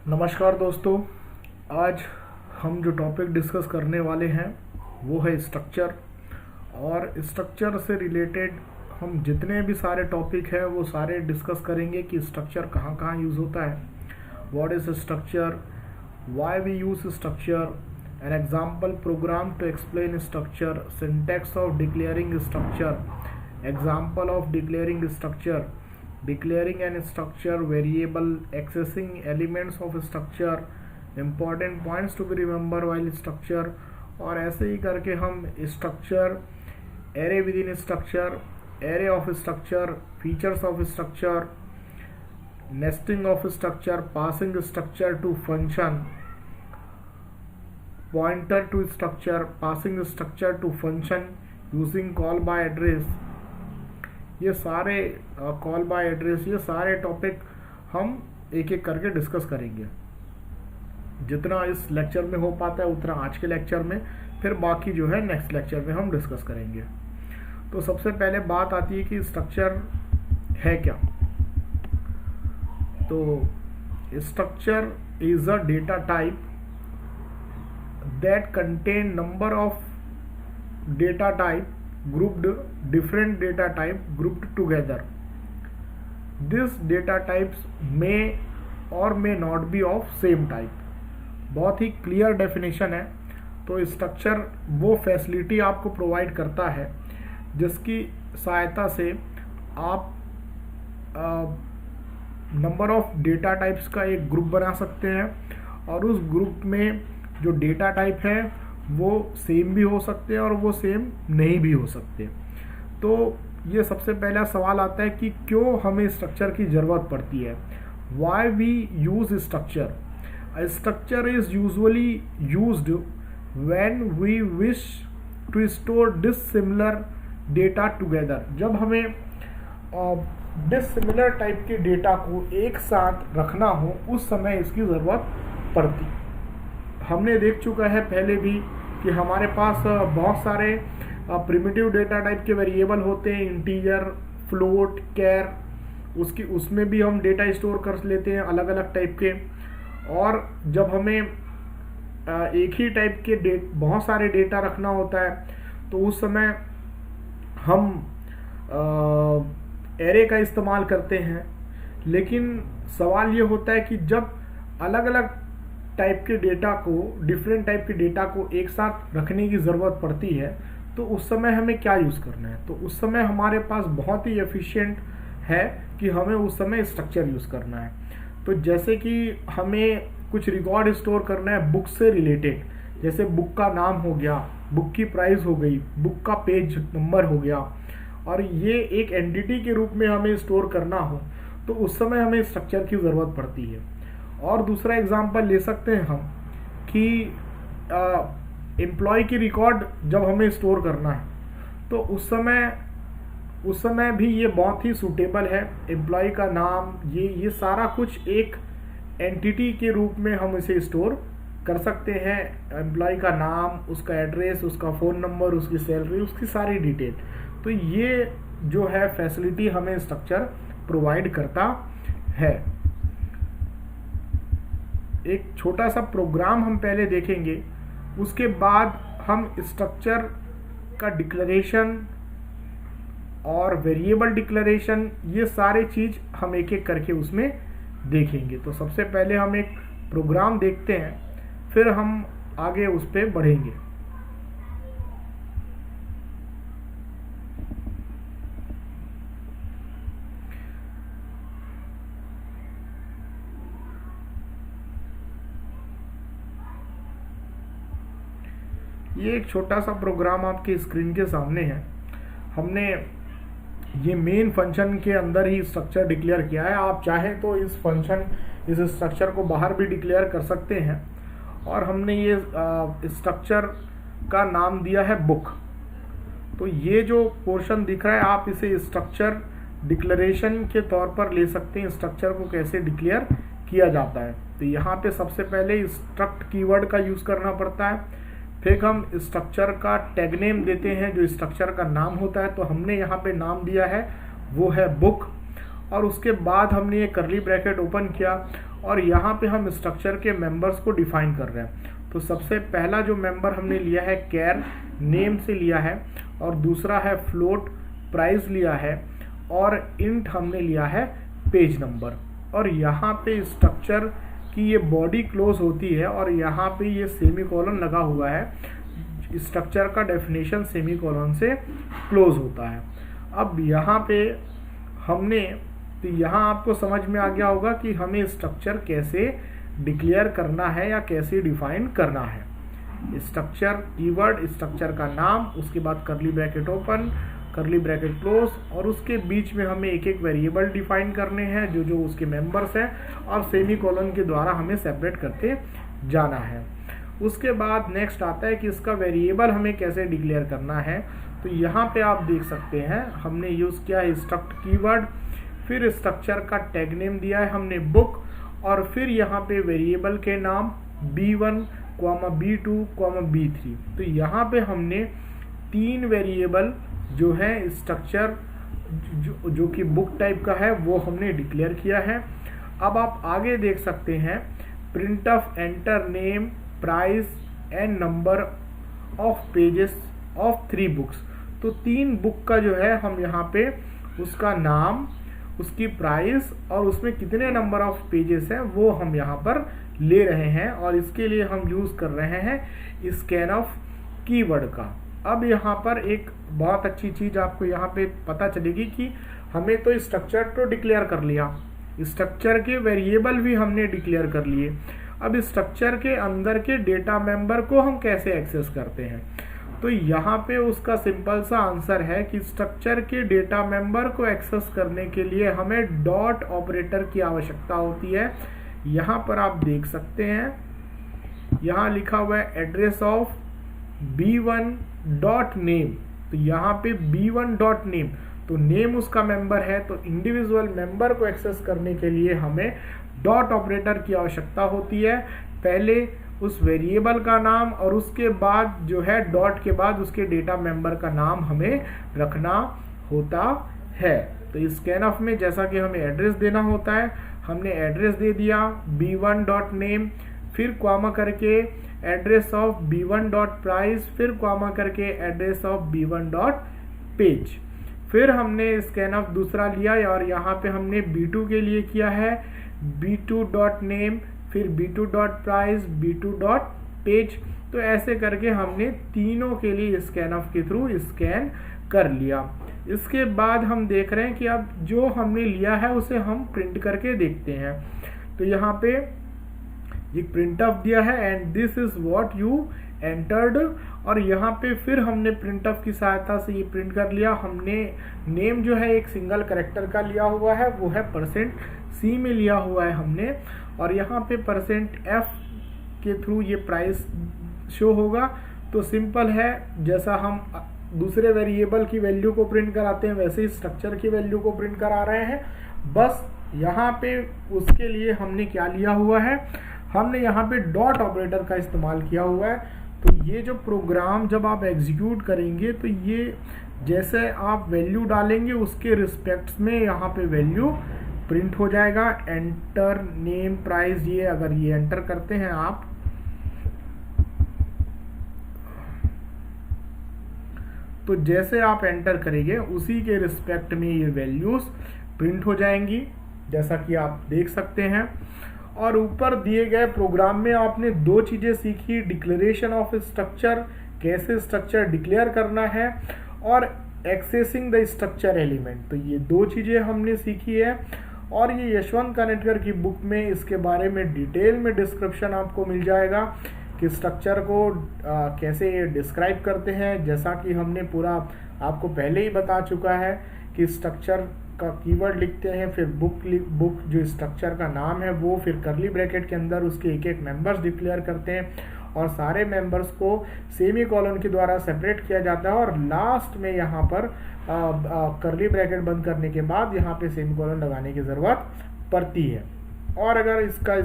नमस्कार दोस्तों। आज हम जो टॉपिक डिस्कस करने वाले हैं वो है स्ट्रक्चर। और स्ट्रक्चर से रिलेटेड हम जितने भी सारे टॉपिक हैं वो सारे डिस्कस करेंगे कि स्ट्रक्चर कहाँ कहाँ यूज़ होता है, what is structure, why we use structure, an example program to explain structure, syntax of declaring structure, example of declaring structure, declaring an structure variable, accessing elements of structure, important points to be remember while structure। और ऐसे ही करके हम structure, array within structure, array of structure, features of structure, nesting of structure, passing structure to function, pointer to structure, passing structure to function using call by address, ये सारे call by address, ये सारे topic हम एक एक करके discuss करेंगे। जितना इस लेक्चर में हो पाता है उतना आज के लेक्चर में, फिर बाकी जो है नेक्स्ट लेक्चर में हम डिस्कस करेंगे। तो सबसे पहले बात आती है कि स्ट्रक्चर है क्या। तो structure is a data type that contain number of data type grouped, different data type grouped together. This data types may or may not be of same type। बहुत ही क्लियर डेफिनेशन है। तो structure वो facility आपको provide करता है जिसकी सहायता से आप नंबर ऑफ डेटा टाइप्स का एक ग्रुप बना सकते हैं, और उस ग्रुप में जो डेटा टाइप है वो सेम भी हो सकते हैं और वो सेम नहीं भी हो सकते। तो ये सबसे पहला सवाल आता है कि क्यों हमें स्ट्रक्चर की ज़रूरत पड़ती है। Why we use structure. Structure is usually used when we wish to store dissimilar data together. जब हमें डिसिमिलर टाइप के डेटा को एक साथ रखना हो उस समय इसकी ज़रूरत पड़ती। हमने देख चुका है पहले भी कि हमारे पास बहुत सारे प्रिमिटिव डेटा टाइप के वेरिएबल होते हैं, इंटीजर, फ्लोट, कैर, उसमें भी हम डेटा स्टोर कर लेते हैं अलग अलग टाइप के। और जब हमें एक ही टाइप के बहुत सारे डेटा रखना होता है तो उस समय हम एरे का इस्तेमाल करते हैं। लेकिन सवाल ये होता है कि जब अलग अलग टाइप के डेटा को, डिफरेंट टाइप के डेटा को एक साथ रखने की ज़रूरत पड़ती है तो उस समय हमें क्या यूज़ करना है। तो उस समय हमारे पास बहुत ही एफिशिएंट है कि हमें उस समय स्ट्रक्चर यूज़ करना है। तो जैसे कि हमें कुछ रिकॉर्ड स्टोर करना है बुक से रिलेटेड, जैसे बुक का नाम हो गया, बुक की प्राइस हो गई, बुक का पेज नंबर हो गया, और ये एक एंटिटी के रूप में हमें स्टोर करना हो तो उस समय हमें स्ट्रक्चर की ज़रूरत पड़ती है। और दूसरा एग्जांपल ले सकते हैं हम कि एम्प्लॉय की रिकॉर्ड जब हमें स्टोर करना है तो उस समय भी ये बहुत ही सूटेबल है। एम्प्लॉय का नाम, ये सारा कुछ एक एंटिटी के रूप में हम इसे स्टोर कर सकते हैं। एम्प्लॉय का नाम, उसका एड्रेस, उसका फ़ोन नंबर, उसकी सैलरी, उसकी सारी डिटेल। तो ये जो है फैसिलिटी हमें स्ट्रक्चर प्रोवाइड करता है। एक छोटा सा प्रोग्राम हम पहले देखेंगे, उसके बाद हम स्ट्रक्चर का डिक्लेरेशन और वेरिएबल डिक्लेरेशन, ये सारे चीज़ हम एक एक करके उसमें देखेंगे। तो सबसे पहले हम एक प्रोग्राम देखते हैं, फिर हम आगे उस पर बढ़ेंगे। ये एक छोटा सा प्रोग्राम आपके स्क्रीन के सामने है। हमने ये मेन फंक्शन के अंदर ही स्ट्रक्चर डिक्लेयर किया है। आप चाहें तो इस स्ट्रक्चर को बाहर भी डिक्लेयर कर सकते हैं। और हमने ये स्ट्रक्चर का नाम दिया है बुक। तो ये जो पोर्शन दिख रहा है आप इसे स्ट्रक्चर डिक्लेरेशन के तौर पर ले सकते हैं। स्ट्रक्चर को कैसे डिक्लेयर किया जाता है, तो यहाँ पे सबसे पहले स्ट्रक्ट कीवर्ड का यूज़ करना पड़ता है। फिर हम स्ट्रक्चर का टैग नेम देते हैं जो स्ट्रक्चर का नाम होता है। तो हमने यहाँ पे नाम दिया है वो है बुक। और उसके बाद हमने ये करली ब्रैकेट ओपन किया और यहाँ पे हम स्ट्रक्चर के मेंबर्स को डिफाइन कर रहे हैं। तो सबसे पहला जो मेंबर हमने लिया है कैर, नेम से लिया है, और दूसरा है फ्लोट, प्राइस लिया है, और इंट हमने लिया है पेज नंबर। और यहाँ पे स्ट्रक्चर की ये बॉडी क्लोज होती है और यहाँ पे ये सेमीकोलन लगा हुआ है। स्ट्रक्चर का डेफिनेशन सेमीकोलन से क्लोज होता है। अब यहाँ पे हमने, तो यहाँ आपको समझ में आ गया होगा कि हमें स्ट्रक्चर कैसे डिक्लेयर करना है या कैसे डिफाइन करना है। स्ट्रक्चर कीवर्ड, स्ट्रक्चर का नाम, उसके बाद करली ब्रैकेट ओपन, करली ब्रैकेट क्लोज, और उसके बीच में हमें एक एक वेरिएबल डिफाइन करने हैं जो जो उसके मेंबर्स हैं, और सेमीकोलन के द्वारा हमें सेपरेट करते जाना है। उसके बाद नेक्स्ट आता है कि इसका वेरिएबल हमें कैसे डिक्लेयर करना है। तो यहाँ पे आप देख सकते हैं हमने यूज़ किया है स्ट्रक्ट कीवर्ड, फिर स्ट्रक्चर का टैग नेम दिया है हमने बुक, और फिर यहाँ पे वेरिएबल के नाम B1, B2, B3। तो यहाँ पे हमने 3 वेरिएबल जो है स्ट्रक्चर जो कि बुक टाइप का है वो हमने डिक्लेयर किया है। अब आप आगे देख सकते हैं print of enter name, price and number of pages of 3 books. तो 3 बुक का जो है हम यहाँ पे उसका नाम, उसकी प्राइस और उसमें कितने नंबर ऑफ पेजेस हैं वो हम यहाँ पर ले रहे हैं, और इसके लिए हम यूज़ कर रहे हैं स्कैन ऑफ कीवर्ड का। अब यहाँ पर एक बहुत अच्छी चीज़ आपको यहाँ पे पता चलेगी कि हमें तो स्ट्रक्चर तो डिक्लेयर कर लिया, स्ट्रक्चर के वेरिएबल भी हमने डिक्लेयर कर लिए। अब स्ट्रक्चर के अंदर के डेटा मेंबर को हम कैसे एक्सेस करते हैं? तो यहाँ पे उसका सिंपल सा आंसर है कि स्ट्रक्चर के डेटा मेंबर को एक्सेस करने के लिए हमें डॉट ऑपरेटर की आवश्यकता होती है। यहाँ पर आप देख सकते हैं, यहाँ लिखा हुआ है address of B1 dot name. तो यहाँ पे B1 डॉट नेम, तो नेम उसका मेंबर है, तो इंडिविजुअल मेंबर को एक्सेस करने के लिए हमें डॉट ऑपरेटर की आवश्यकता होती है। पहले उस वेरिएबल का नाम और उसके बाद जो है डॉट के बाद उसके डेटा मेंबर का नाम हमें रखना होता है। तो स्कैन ऑफ में जैसा कि हमें एड्रेस देना होता है, हमने एड्रेस दे दिया B1 डॉट नेम, फिर क्वामा करके address of B1 dot price, फिर क्वामा करके address of B1 dot page. फिर हमने स्कैन ऑफ दूसरा लिया और यहाँ पे हमने B2 के लिए किया है B2 डॉट नेम, फिर B2 dot price, B2 dot page. तो ऐसे करके हमने तीनों के लिए स्कैन ऑफ के थ्रू स्कैन कर लिया। इसके बाद हम देख रहे हैं कि अब जो हमने लिया है उसे हम प्रिंट करके देखते हैं। तो यहाँ पे एक प्रिंट ऑफ दिया है and this is what you entered, और यहाँ पे फिर हमने प्रिंट ऑफ की सहायता से ये प्रिंट कर लिया। हमने नेम जो है एक सिंगल कैरेक्टर का लिया हुआ है, वो है %C में लिया हुआ है हमने, और यहाँ पे %F के थ्रू ये प्राइस शो होगा। तो सिंपल है, जैसा हम दूसरे वेरिएबल की वैल्यू को प्रिंट कराते हैं वैसे ही स्ट्रक्चर की वैल्यू को प्रिंट करा रहे हैं। बस यहाँ पे उसके लिए हमने क्या लिया हुआ है, हमने यहाँ पे डॉट ऑपरेटर का इस्तेमाल किया हुआ है। तो ये जो प्रोग्राम जब आप एग्जीक्यूट करेंगे तो ये जैसे आप वैल्यू डालेंगे उसके रिस्पेक्ट्स में यहाँ पे वैल्यू प्रिंट हो जाएगा। एंटर नेम प्राइस, ये अगर ये एंटर करते हैं आप तो जैसे आप एंटर करेंगे उसी के रिस्पेक्ट में ये वैल्यूज प्रिंट हो जाएंगी, जैसा कि आप देख सकते हैं। और ऊपर दिए गए प्रोग्राम में आपने 2 चीज़ें सीखी, डिक्लेरेशन ऑफ स्ट्रक्चर, कैसे स्ट्रक्चर डिक्लेयर करना है, और एक्सेसिंग द स्ट्रक्चर एलिमेंट। तो ये 2 चीज़ें हमने सीखी है, और ये यशवंत कानेटकर की बुक में इसके बारे में डिटेल में डिस्क्रिप्शन आपको मिल जाएगा कि स्ट्रक्चर को कैसे डिस्क्राइब करते हैं। जैसा कि हमने पूरा आपको पहले ही बता चुका है कि स्ट्रक्चर का कीवर्ड लिखते हैं, फिर बुक जो स्ट्रक्चर का नाम है वो, फिर करली ब्रैकेट के अंदर उसके एक एक मेंबर्स डिक्लेयर करते हैं, और सारे मेंबर्स को सेमी कॉलन के द्वारा सेपरेट किया जाता है, और लास्ट में यहाँ पर करली ब्रैकेट बंद करने के बाद यहाँ पे सेमी कॉलन लगाने की ज़रूरत पड़ती है। और अगर इसका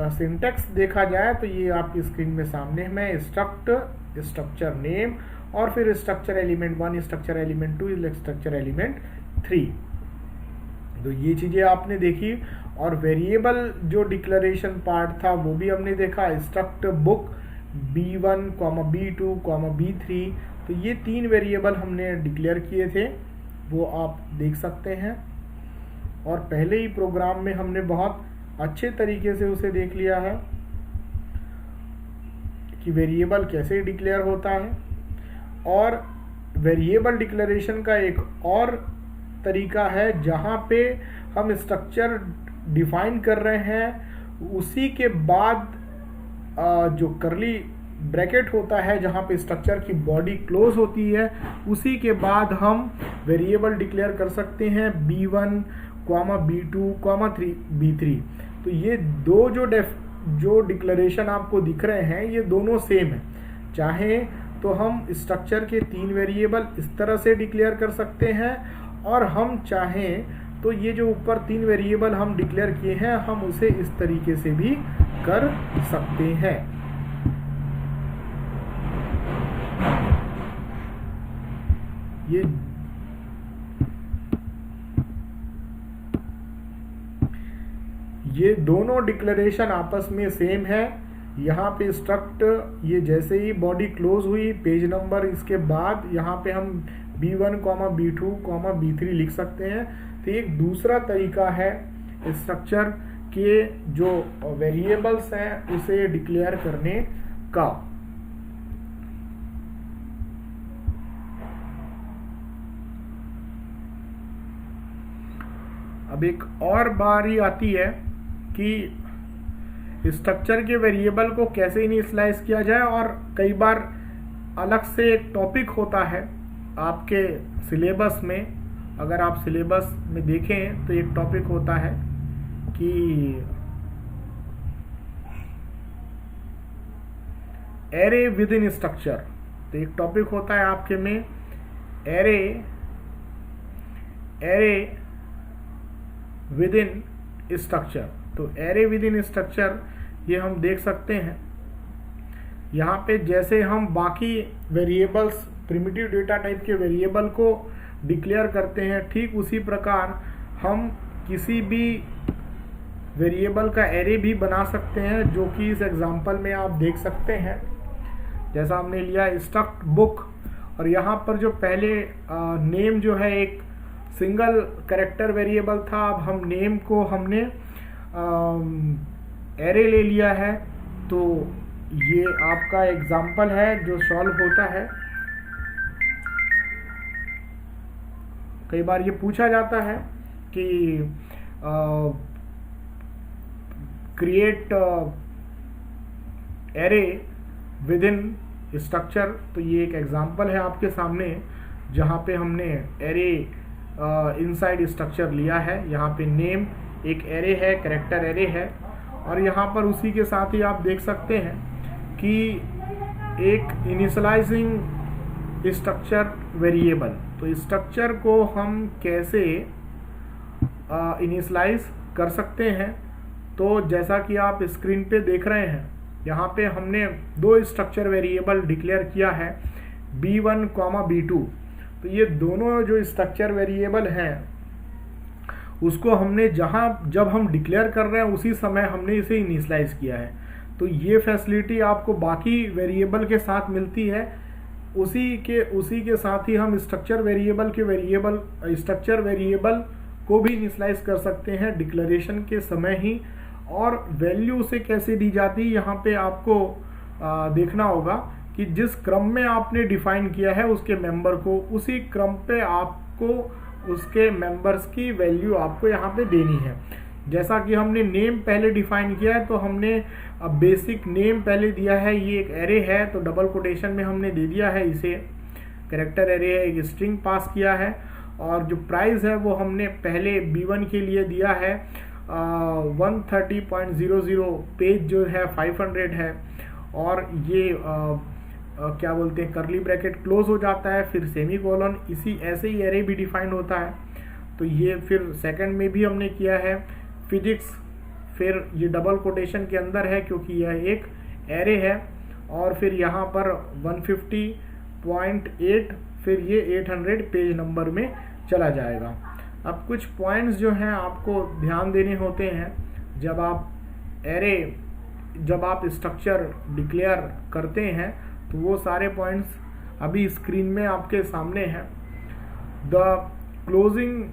सिंटेक्स देखा जाए तो ये आपकी स्क्रीन में सामने में स्ट्रक्चर नेम, और फिर structure element 1, structure element 2, structure element 3। तो ये चीज़ें आपने देखी। और वेरिएबल जो डिक्लेरेशन पार्ट था वो भी हमने देखा, struct book B1, B2, B3। तो ये 3 वेरिएबल हमने डिक्लेयर किए थे, वो आप देख सकते हैं। और पहले ही प्रोग्राम में हमने बहुत अच्छे तरीके से उसे देख लिया है कि वेरिएबल कैसे डिक्लेयर होता है। और वेरिएबल डिक्लेरेशन का एक और तरीका है जहाँ पे हम स्ट्रक्चर डिफाइन कर रहे हैं, उसी के बाद जो करली ब्रैकेट होता है जहाँ पे स्ट्रक्चर की बॉडी क्लोज होती है, उसी के बाद हम वेरिएबल डिक्लेयर कर सकते हैं B1, B2, B3। तो ये दो जो डिक्लेरेशन आपको दिख रहे हैं ये दोनों सेम है। चाहे तो हम स्ट्रक्चर के 3 वेरिएबल इस तरह से डिक्लेयर कर सकते हैं, और हम चाहें तो ये जो ऊपर 3 वेरिएबल हम डिक्लेयर किए हैं हम उसे इस तरीके से भी कर सकते हैं। ये दोनों डिक्लेरेशन आपस में सेम है। यहाँ पे स्ट्रक्ट, ये जैसे ही बॉडी क्लोज हुई, पेज नंबर इसके बाद यहाँ पे हम B1, B2, B3 लिख सकते हैं। तो एक दूसरा तरीका है स्ट्रक्चर के जो वेरिएबल्स हैं उसे डिक्लेयर करने का। अब एक और बारी आती है कि स्ट्रक्चर के वेरिएबल को कैसे इनिशियलाइज किया जाए, और कई बार अलग से एक टॉपिक होता है आपके सिलेबस में। अगर आप सिलेबस में देखें तो एक टॉपिक होता है कि एरे विद इन स्ट्रक्चर। तो एक टॉपिक होता है आपके में एरे विद इन स्ट्रक्चर। तो एरे विद इन स्ट्रक्चर ये हम देख सकते हैं। यहाँ पे जैसे हम बाकी वेरिएबल्स, प्रिमिटिव डेटा टाइप के वेरिएबल को डिक्लेयर करते हैं, ठीक उसी प्रकार हम किसी भी वेरिएबल का एरे भी बना सकते हैं, जो कि इस एग्जांपल में आप देख सकते हैं। जैसा हमने लिया स्ट्रक्ट बुक, और यहाँ पर जो पहले नेम जो है एक सिंगल कैरेक्टर वेरिएबल था, अब हम नेम को हमने एरे ले लिया है। तो ये आपका एग्जांपल है जो सॉल्व होता है। कई बार ये पूछा जाता है कि create array within structure. तो ये एक एग्जांपल है आपके सामने जहाँ पे हमने एरे इनसाइड स्ट्रक्चर लिया है। यहाँ पे नेम एक एरे है, कैरेक्टर एरे है, और यहाँ पर उसी के साथ ही आप देख सकते हैं कि एक इनिशियलाइजिंग स्ट्रक्चर वेरिएबल। तो स्ट्रक्चर को हम कैसे इनिशियलाइज कर सकते हैं, तो जैसा कि आप स्क्रीन पे देख रहे हैं, यहाँ पे हमने 2 स्ट्रक्चर वेरिएबल डिक्लेयर किया है, B1, B2। तो ये दोनों जो स्ट्रक्चर वेरिएबल हैं उसको हमने जब हम डिक्लेयर कर रहे हैं उसी समय हमने इसे इनिशियलाइज किया है। तो ये फैसिलिटी आपको बाकी वेरिएबल के साथ मिलती है। उसी के साथ ही हम स्ट्रक्चर वेरिएबल को भी इनिशियलाइज कर सकते हैं डिक्लेरेशन के समय ही। और वैल्यू उसे कैसे दी जाती है, यहाँ पे आपको देखना होगा कि जिस क्रम में आपने डिफाइन किया है उसके मेंबर को, उसी क्रम पे आपको उसके मेंबर्स की वैल्यू आपको यहाँ पे देनी है। जैसा कि हमने नेम पहले डिफाइन किया है, तो हमने बेसिक नेम पहले दिया है, ये एक एरे है तो डबल कोटेशन में हमने दे दिया है, इसे कैरेक्टर एरे है, एक स्ट्रिंग पास किया है। और जो प्राइस है वो हमने पहले B1 के लिए दिया है 130.00, पेज जो है 500 है, और ये क्या बोलते हैं, करली ब्रैकेट क्लोज हो जाता है, फिर सेमी कोलन, इसी ऐसे ही एरे भी डिफाइंड होता है। तो ये फिर सेकंड में भी हमने किया है फिजिक्स, फिर ये डबल कोटेशन के अंदर है क्योंकि यह एक एरे है, और फिर यहाँ पर 150.8, फिर ये 800 पेज नंबर में चला जाएगा। अब कुछ पॉइंट्स जो हैं आपको ध्यान देने होते हैं जब आप स्ट्रक्चर डिक्लेयर करते हैं, तो वो सारे पॉइंट्स अभी स्क्रीन में आपके सामने हैं। The closing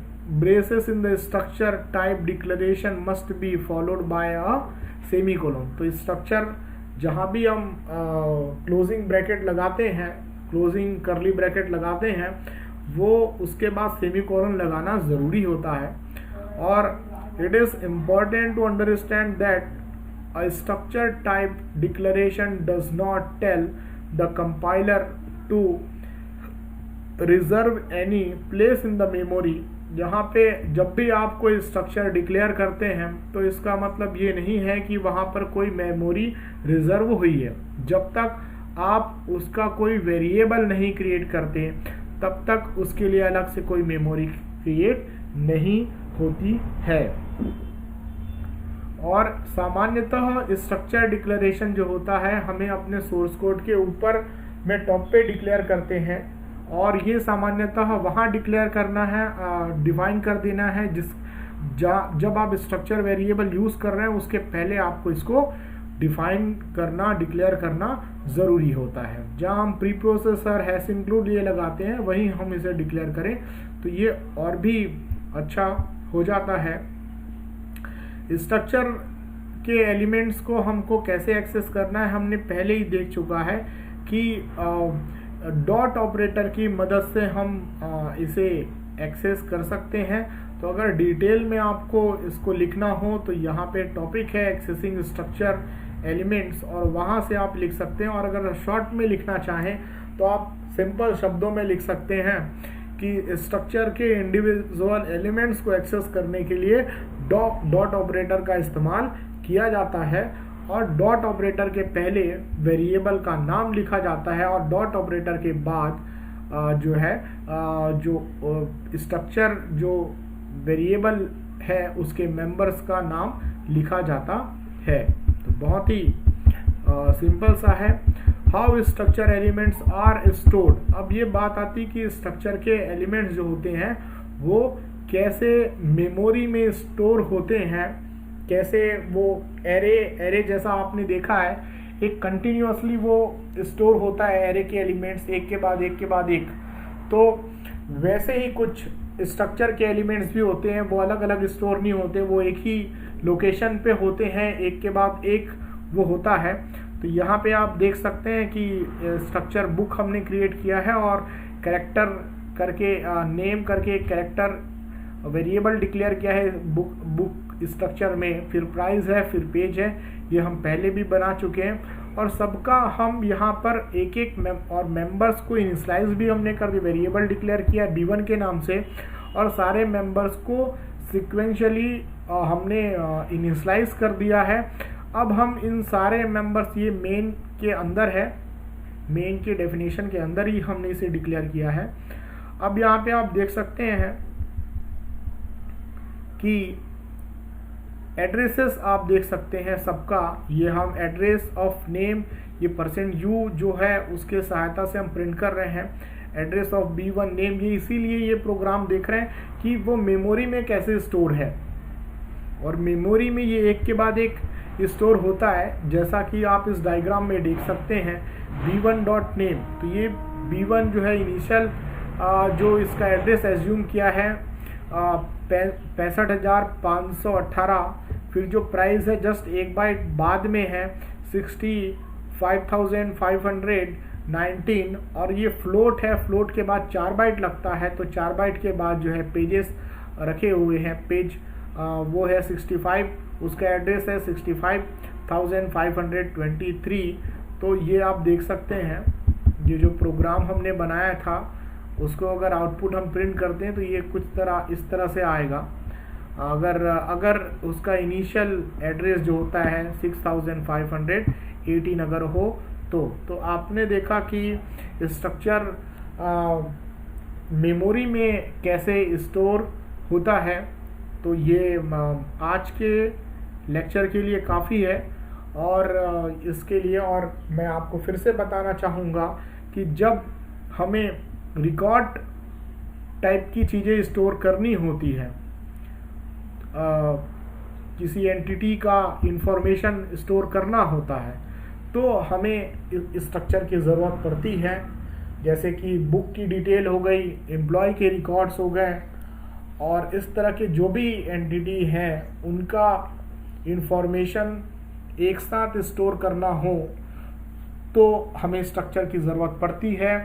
braces in the structure type declaration must be followed by a semicolon. तो स्ट्रक्चर जहाँ भी हम क्लोजिंग ब्रैकेट लगाते हैं, क्लोजिंग करली ब्रैकेट लगाते हैं, वो उसके बाद सेमीकोलन लगाना ज़रूरी होता है। और it is important to understand that a structure type declaration does not tell the compiler to reserve any place in the memory. यहाँ पे जब भी आप कोई स्ट्रक्चर डिक्लेयर करते हैं तो इसका मतलब ये नहीं है कि वहाँ पर कोई मेमोरी रिजर्व हुई है। जब तक आप उसका कोई वेरिएबल नहीं क्रिएट करते तब तक उसके लिए अलग से कोई मेमोरी क्रिएट नहीं होती है। और सामान्यतः स्ट्रक्चर डिक्लेरेशन जो होता है हमें अपने सोर्स कोड के ऊपर में टॉप पे डिक्लेयर करते हैं, और ये सामान्यतः वहाँ डिक्लेयर करना है, डिफाइन कर देना है जब आप स्ट्रक्चर वेरिएबल यूज़ कर रहे हैं उसके पहले आपको इसको डिफाइन करना, डिक्लेयर करना ज़रूरी होता है। जहाँ हम प्री प्रोसेसर हैश इंक्लूड ये लगाते हैं वहीं हम इसे डिक्लेयर करें तो ये और भी अच्छा हो जाता है। स्ट्रक्चर के एलिमेंट्स को हमको कैसे एक्सेस करना है हमने पहले ही देख चुका है कि डॉट ऑपरेटर की मदद से हम इसे एक्सेस कर सकते हैं। तो अगर डिटेल में आपको इसको लिखना हो तो यहाँ पे टॉपिक है एक्सेसिंग स्ट्रक्चर एलिमेंट्स, और वहाँ से आप लिख सकते हैं। और अगर शॉर्ट में लिखना चाहें तो आप सिंपल शब्दों में लिख सकते हैं कि स्ट्रक्चर के इंडिविजुअल एलिमेंट्स को एक्सेस करने के लिए डॉट ऑपरेटर का इस्तेमाल किया जाता है, और डॉट ऑपरेटर के पहले वेरिएबल का नाम लिखा जाता है, और डॉट ऑपरेटर के बाद जो स्ट्रक्चर जो वेरिएबल है उसके मेंबर्स का नाम लिखा जाता है। तो बहुत ही सिंपल सा है। How structure elements are stored. अब ये बात आती कि स्ट्रक्चर के एलिमेंट्स जो होते हैं वो कैसे मेमोरी में स्टोर होते हैं, कैसे वो एरे जैसा आपने देखा है एक कंटिन्यूअसली वो स्टोर होता है एरे के एलिमेंट्स एक के बाद एक के बाद एक। तो वैसे ही कुछ स्ट्रक्चर के एलिमेंट्स भी होते हैं, वो अलग अलग स्टोर नहीं होते, वो एक ही लोकेशन पे होते हैं, एक के बाद एक वो होता है। तो यहाँ पे आप देख सकते हैं कि स्ट्रक्चर बुक हमने क्रिएट किया है और कैरेक्टर करके नेम करके एक कैरेक्टर वेरिएबल डिक्लेयर किया है बुक स्ट्रक्चर में, फिर प्राइस है, फिर पेज है, ये हम पहले भी बना चुके हैं। और सबका हम यहाँ पर एक एक और मेंबर्स को इनिशियलाइज भी हमने कर दिया, वेरिएबल डिक्लेयर किया B1 के नाम से, और सारे मेंबर्स को सिक्वेंशियली हमने इनिशियलाइज कर दिया है। अब हम इन सारे मेंबर्स, ये मेन के अंदर है, मेन के डेफिनेशन के अंदर ही हमने इसे डिक्लेयर किया है। अब यहाँ पे आप देख सकते हैं कि एड्रेसेस आप देख सकते हैं सबका, ये हम एड्रेस ऑफ नेम, ये %u जो है उसके सहायता से हम प्रिंट कर रहे हैं। एड्रेस ऑफ B1 नेम, ये इसीलिए ये प्रोग्राम देख रहे हैं कि वो मेमोरी में कैसे स्टोर है, और मेमोरी में ये एक के बाद एक स्टोर होता है, जैसा कि आप इस डायग्राम में देख सकते हैं B1.name। तो ये B1 जो है इनिशियल जो इसका एड्रेस एज्यूम किया है 65,518, फिर जो प्राइस है जस्ट एक बाइट बाद में है 65,519, और ये फ्लोट है, फ्लोट के बाद 4 बाइट लगता है, तो 4 बाइट के बाद जो है पेजेस रखे हुए हैं, पेज वो है 65, उसका एड्रेस है 65,523। तो ये आप देख सकते हैं ये जो प्रोग्राम हमने बनाया था उसको अगर आउटपुट हम प्रिंट करते हैं तो ये कुछ इस तरह से आएगा। अगर उसका इनिशियल एड्रेस जो होता है 6518 अगर हो तो आपने देखा कि स्ट्रक्चर मेमोरी में कैसे स्टोर होता है। तो ये आज के लेक्चर के लिए काफ़ी है, और इसके लिए और मैं आपको फिर से बताना चाहूँगा कि जब हमें रिकॉर्ड टाइप की चीज़ें स्टोर करनी होती है, किसी एंटिटी का इंफॉर्मेशन स्टोर करना होता है, तो हमें स्ट्रक्चर की ज़रूरत पड़ती है। जैसे कि बुक की डिटेल हो गई, एम्प्लॉय के रिकॉर्ड्स हो गए, और इस तरह के जो भी एंटिटी हैं उनका इंफॉर्मेशन एक साथ स्टोर करना हो तो हमें स्ट्रक्चर की ज़रूरत पड़ती है।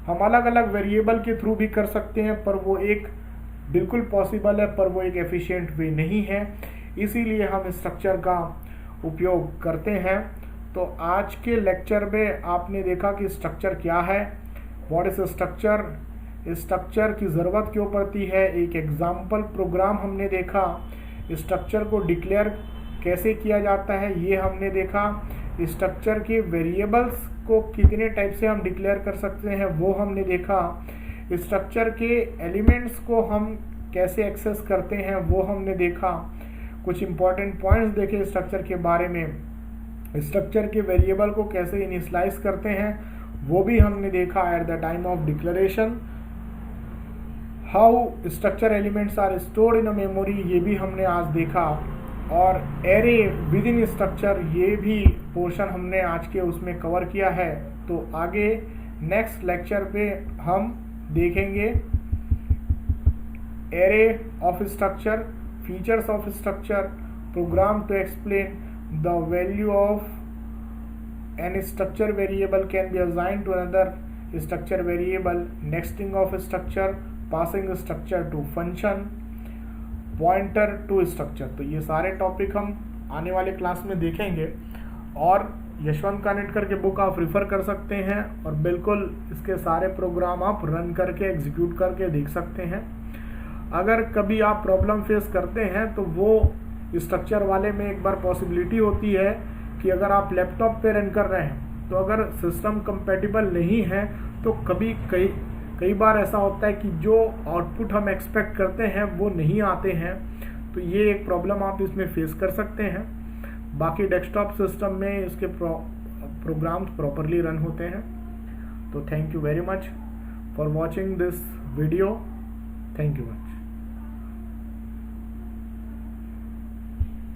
हम अलग अलग वेरिएबल के थ्रू भी कर सकते हैं, पर वो एक बिल्कुल पॉसिबल है, पर वो एक एफिशिएंट वे नहीं है, इसीलिए हम स्ट्रक्चर का उपयोग करते हैं। तो आज के लेक्चर में आपने देखा कि स्ट्रक्चर क्या है, व्हाट इज स्ट्रक्चर, स्ट्रक्चर की ज़रूरत क्यों पड़ती है, एक एग्जाम्पल प्रोग्राम हमने देखा, स्ट्रक्चर को डिक्लेयर कैसे किया जाता है ये हमने देखा, स्ट्रक्चर के वेरिएबल्स को कितने टाइप से हम डिक्लेयर कर सकते हैं वो हमने देखा, स्ट्रक्चर के एलिमेंट्स को हम कैसे एक्सेस करते हैं वो हमने देखा, कुछ इंपॉर्टेंट पॉइंट्स देखे स्ट्रक्चर के बारे में, स्ट्रक्चर के वेरिएबल को कैसे इनिशियलाइज करते हैं वो भी हमने देखा at the time of declaration, how structure elements are stored in a memory ये भी हमने आज देखा, और एरे विद इन स्ट्रक्चर ये भी पोर्शन हमने आज के उसमें कवर किया है। तो आगे नेक्स्ट लेक्चर पे हम देखेंगे array of structure, features of structure, program to explain the value of an structure variable can be assigned to another structure variable, nesting of structure, passing structure to function, pointer to structure. तो ये सारे topic हम आने वाले class में देखेंगे, और यशवंत कानेटकर के बुक आप रेफर कर सकते हैं, और बिल्कुल इसके सारे प्रोग्राम आप रन करके एग्जीक्यूट करके देख सकते हैं। अगर कभी आप प्रॉब्लम फेस करते हैं तो वो स्ट्रक्चर वाले में एक बार पॉसिबिलिटी होती है कि अगर आप लैपटॉप पे रन कर रहे हैं तो अगर सिस्टम कंपेटिबल नहीं है तो कई बार ऐसा होता है कि जो आउटपुट हम एक्सपेक्ट करते हैं वो नहीं आते हैं, तो ये एक प्रॉब्लम आप इसमें फेस कर सकते हैं। बाकी डेस्कटॉप सिस्टम में इसके प्रोग्राम्स प्रॉपरली रन होते हैं। तो thank you very much for watching this video, thank you much.